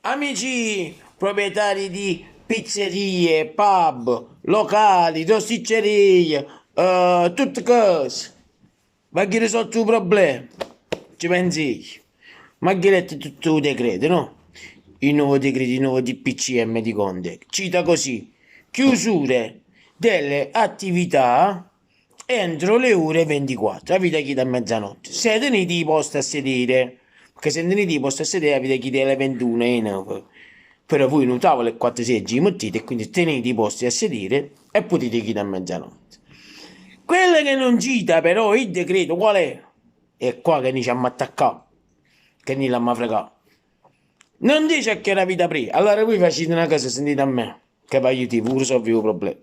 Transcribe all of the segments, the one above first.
Amici proprietari di pizzerie, pub, locali, rosticcerie, tutte cose. Va a risolto il problema. Ci pensi? Ma che letto tutto il decreto, no? Il nuovo decreto, il nuovo DPCM di Conte. Cita così. Chiusure delle attività entro le ore 24. Avete chi da mezzanotte. Se tenete i posti a sedere. Perché se tenete i posti a sedere avete chi delle 21 e 9. Però voi in un tavolo e 4 seggi mettete e quindi tenete i posti a sedere e potete chi da mezzanotte. Quello che non cita però il decreto qual è? È qua che ne ci hanno attaccato, che ne l'hanno fregato. Non dice a che era vita prima. Allora voi facete una cosa, sentite a me, che vi aiuti, vi risolvi il problema.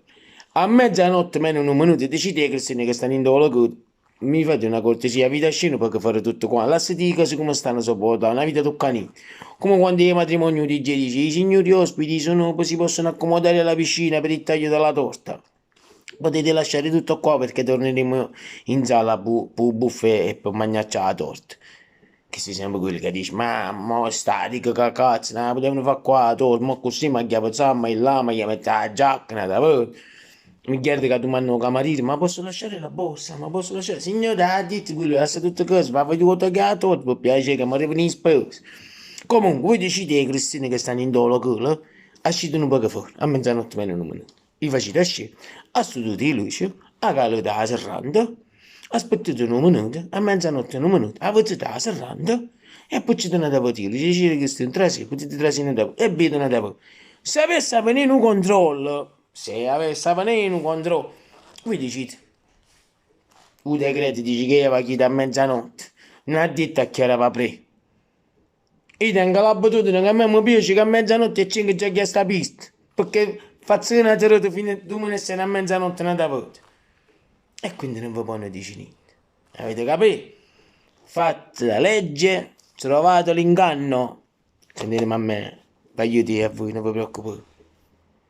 A mezzanotte meno un minuto decide Cristina che stanno in dove mi fate una cortesia, vita scena perché fare tutto qua. Lasciate le cose come stanno sopportando, una vita toccani. Come quando i matrimoni di dice, i signori ospiti si possono accomodare alla piscina per il taglio della torta. Potete lasciare tutto qua perché torneremo in sala per buffet e per mangiarci la torta. Che si sembra quelli che dice, ma statico che cazzo, non potevano fare qua la torta, ma così ma chiave ma il là, ma gli mette la giacca, mi chiede che tu manno camarino, ma posso lasciare la borsa, ma posso lasciare, signore, ha detto quello, lascia tutto cose, ma vedo che la torta, per piacere che mi arrivano in sposa. Comunque, voi decidete, Cristina, che stanno in dolo, quello, uscite un po' fuori, a mezzanotte meno un minuto. Vi facete uscire, a studio di luce, a calo da serranda, aspettate un minuto, a mezzanotte un minuto, a voce da serranda, e poi ci tornate a votare. Dice che sto in trasì, potete trasina da e vedono da voi. Se avesse venire un controllo, se avesse venire un controllo, voi dicete, un decreto dice che va chi da mezzanotte, non ha detto a che era va pre. Io tengo l'abitudine che a me mi piace che a mezzanotte e 5 già chiesto la pista, perché faccio una serata fino a 2 a mezzanotte non da voto. E quindi non vi possono dire niente. Avete capito? Fate la legge, trovato l'inganno. Sentite a me, vi aiuti a voi, non vi preoccupate.